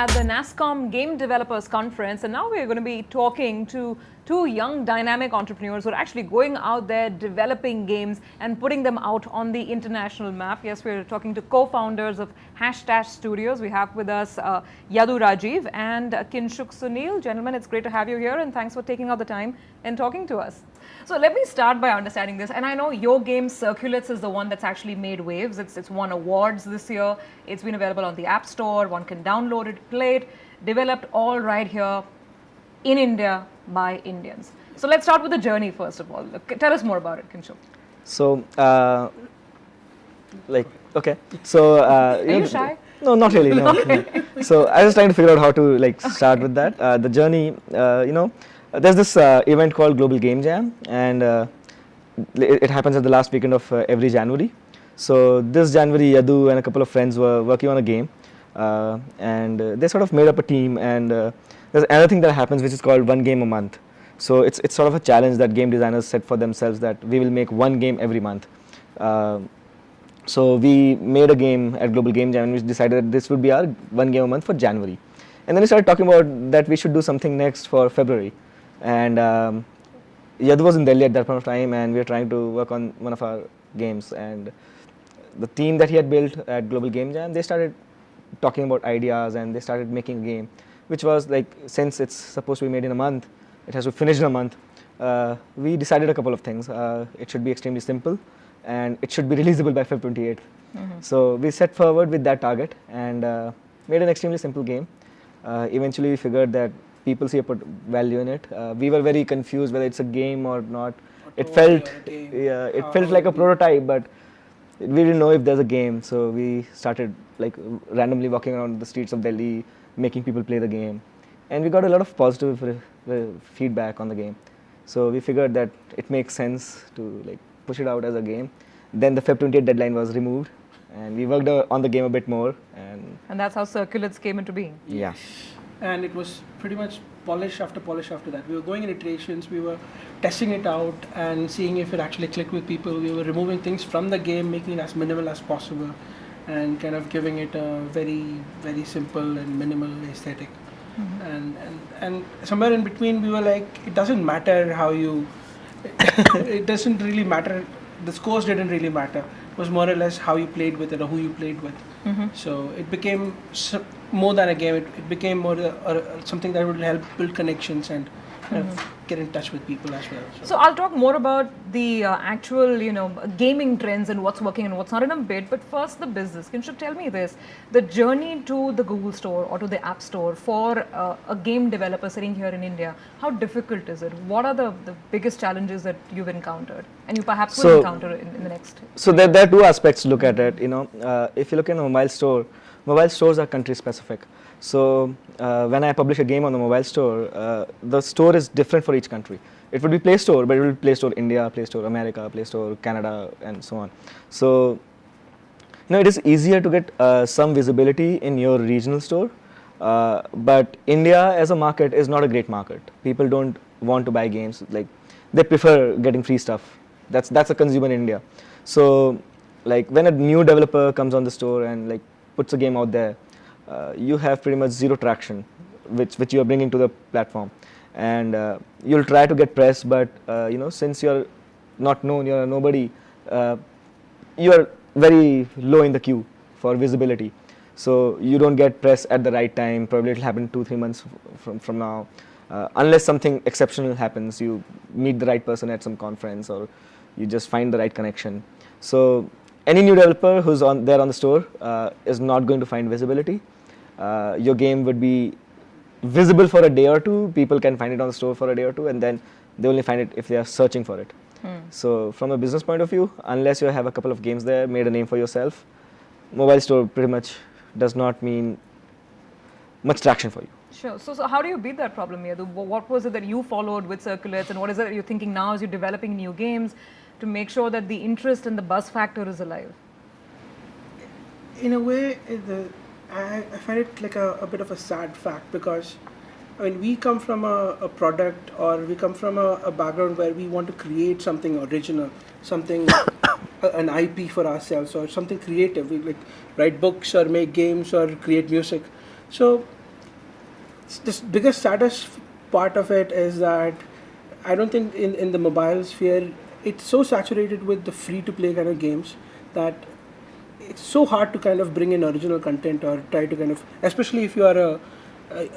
at the NASSCOM Game Developers Conference, and now we're going to be talking to two young dynamic entrepreneurs who are actually going out there developing games and putting them out on the international map. Yes, we're talking to co-founders of Hashtash Studios. We have with us Yadu Rajiv and Kinshuk Sunil. Gentlemen, it's great to have you here, and thanks for taking out the time and talking to us. So let me start by understanding this, and I know your game Circulates is the one that's actually made waves. It's won awards this year. It's been available on the App Store. One can download it, play it, developed all right here in India by Indians. So let's start with the journey first of all. Tell us more about it, Kinshuk. So, okay. So, are you shy? No, not really. No. So I was trying to figure out how to start with that. The journey, there's this event called Global Game Jam, and it happens at the last weekend of every January. So this January, Yadu and a couple of friends were working on a game, and they sort of made up a team. And there's another thing that happens, which is called one game a month. So it's sort of a challenge that game designers set for themselves, that we will make one game every month. So we made a game at Global Game Jam, and we decided that this would be our one game a month for January. And then we started talking about that we should do something next for February. And Yadu was in Delhi at that point of time, and we were trying to work on one of our games. And the team that he had built at Global Game Jam, they started talking about ideas, and they started making a game, which was since it's supposed to be made in a month, it has to finish in a month. We decided a couple of things. It should be extremely simple, and it should be releasable by Feb 28th. So we set forward with that target and made an extremely simple game. Eventually we figured that people see a value in it. We were very confused whether it's a game or not. It felt like a prototype, but we didn't know if there's a game. So we started randomly walking around the streets of Delhi, making people play the game, and we got a lot of positive feedback on the game. So we figured that it makes sense to push it out as a game. Then the Feb 28th deadline was removed, and we worked on the game a bit more. And that's how Circulates came into being. Yeah. And it was pretty much polish after that. We were going in iterations, we were testing it out and seeing if it actually clicked with people. We were removing things from the game, making it as minimal as possible, and kind of giving it a very, very simple and minimal aesthetic. And somewhere in between we were like, it doesn't matter how you, it doesn't really matter, the scores didn't really matter. It was more or less how you played with it or who you played with. So it became more than a game. It became more something that would help build connections and get in touch with people as well. So I'll talk more about the actual, gaming trends and what's working and what's not in a bit. But first, the business. Kinshuk, tell me this: the journey to the Google Store or to the App Store for a game developer sitting here in India. How difficult is it? What are the biggest challenges that you've encountered, and you perhaps will encounter in the next? So there are two aspects to look at it. If you look in a mobile store, mobile stores are country specific. So when I publish a game on the mobile store, the store is different for each country. It would be Play Store, but it will be Play Store India, Play Store America, Play Store Canada, and so on. So it is easier to get some visibility in your regional store, but India as a market is not a great market. People don't want to buy games. They prefer getting free stuff. That's a consumer in India. So when a new developer comes on the store and puts a game out there, you have pretty much zero traction, which you are bringing to the platform, and you'll try to get press, but since you're not known, you're a nobody, you're very low in the queue for visibility. So you don't get press at the right time. Probably it'll happen 2-3 months from now, unless something exceptional happens. You meet the right person at some conference, or you just find the right connection. So any new developer who's there on the store is not going to find visibility. Your game would be visible for a day or two. People can find it on the store for a day or two, and then they only find it if they are searching for it. So from a business point of view, unless you have a couple of games there, made a name for yourself, mobile store pretty much does not mean much traction for you. Sure. So how do you beat that problem, Yadu? What was it that you followed with Circulates, and what is it that you're thinking now as you're developing new games to make sure that the interest and the buzz factor is alive? In a way, I find it like a bit of a sad fact, because we come from a product, or we come from a background where we want to create something original, something, an IP for ourselves, or something creative. We write books or make games or create music. So the biggest saddest part of it is that I don't think in the mobile sphere it's so saturated with the free to play kind of games that it's so hard to kind of bring in original content or try to kind of, especially if you are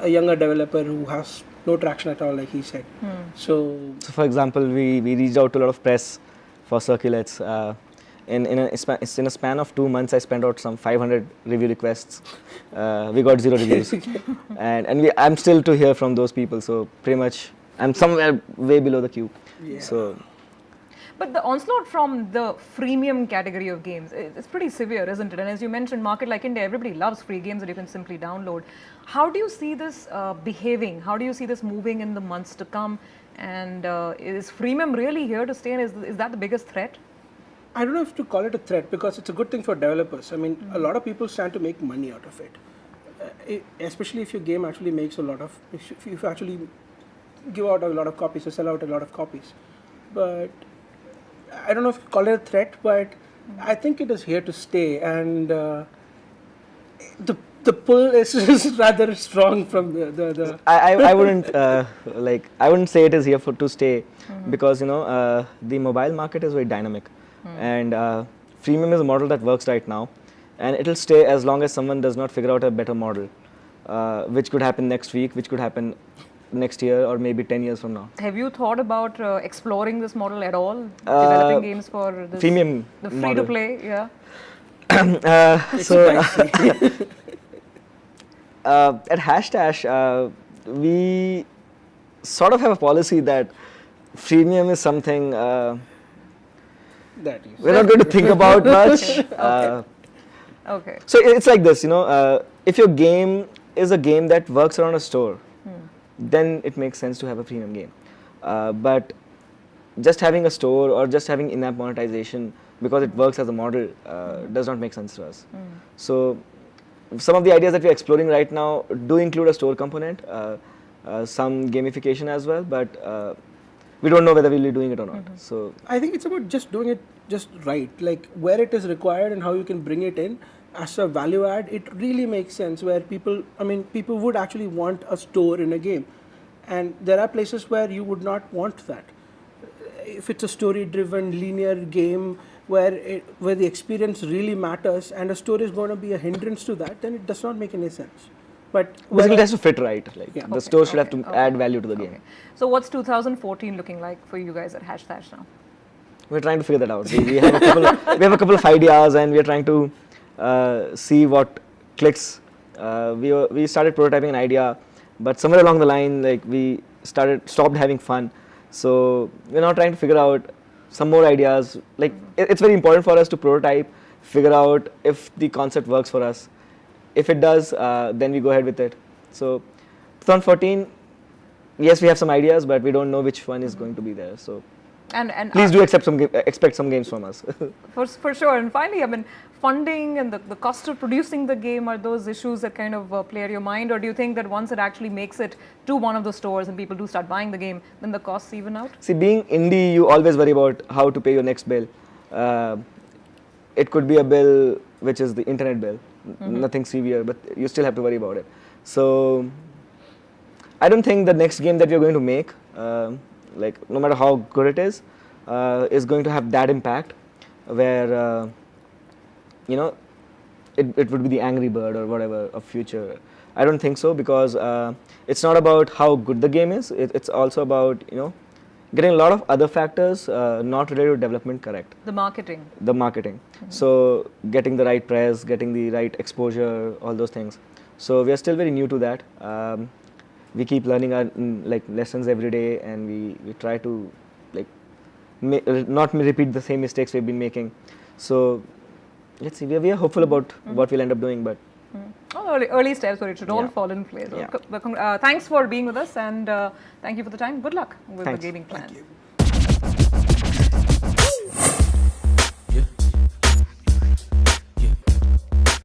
a younger developer who has no traction at all, like he said. So for example, we reached out to a lot of press for circulates. In a span of 2 months, I spent out some 500 review requests. We got 0 reviews, and I'm still to hear from those people. So pretty much, I'm somewhere way below the queue. Yeah. So. But the onslaught from the freemium category of games is pretty severe, isn't it? And as you mentioned, market like India, everybody loves free games that you can simply download. How do you see this behaving? How do you see this moving in the months to come? And is freemium really here to stay? And is that the biggest threat? I don't know if to call it a threat because it's a good thing for developers. I mean, a lot of people stand to make money out of it. Especially if your game actually makes a lot of, if you actually give out a lot of copies or sell out a lot of copies. But I don't know if you call it a threat, but I think it is here to stay, and the pull is rather strong from the. I wouldn't I wouldn't say it is here to stay, because the mobile market is very dynamic, and freemium is a model that works right now, and it'll stay as long as someone does not figure out a better model, which could happen next week, which could happen next year, or maybe 10 years from now. Have you thought about exploring this model at all? Developing games for this freemium the free to play, yeah. At Hashtash, we sort of have a policy that freemium is something we're not going to think about much. Okay. So it's like this, if your game is a game that works around a store, then it makes sense to have a freemium game. But just having a store or just having in-app monetization because it works as a model does not make sense to us. So some of the ideas that we're exploring right now do include a store component, some gamification as well, but we don't know whether we'll be doing it or not. So I think it's about just doing it just right, like where it is required and how you can bring it in as a value add. It really makes sense where people would actually want a store in a game, and there are places where you would not want that. If it's a story driven linear game where the experience really matters and a store is going to be a hindrance to that, then it does not make any sense. But basically it has to fit right, the store should have to add value to the game. So what's 2014 looking like for you guys at Hashtash now? We're trying to figure that out. We have a couple of ideas, and we're trying to see what clicks. We started prototyping an idea, but somewhere along the line, we stopped having fun. So we're now trying to figure out some more ideas. It's very important for us to prototype, figure out if the concept works for us. If it does, then we go ahead with it. So 2014, yes, we have some ideas, but we don't know which one is going to be there. So. And please do expect some games from us. for sure. And finally, funding and the cost of producing the game, are those issues that kind of play at your mind, or do you think that once it actually makes it to one of the stores and people do start buying the game, then the costs even out? See, being indie, you always worry about how to pay your next bill. It could be a bill which is the internet bill, nothing severe, but you still have to worry about it. So I don't think the next game that we're going to make, no matter how good it is going to have that impact where, it would be the Angry Bird or whatever of future. I don't think so, because it's not about how good the game is, it's also about, getting a lot of other factors not related to development correct. The marketing. So getting the right press, getting the right exposure, all those things. So we are still very new to that. We keep learning our lessons every day, and we try to not repeat the same mistakes we've been making. So let's see. We are hopeful about what we'll end up doing, but early steps where it should all fall in place. Yeah. Thanks for being with us, and thank you for the time. Good luck with the gaming plans. Thank you.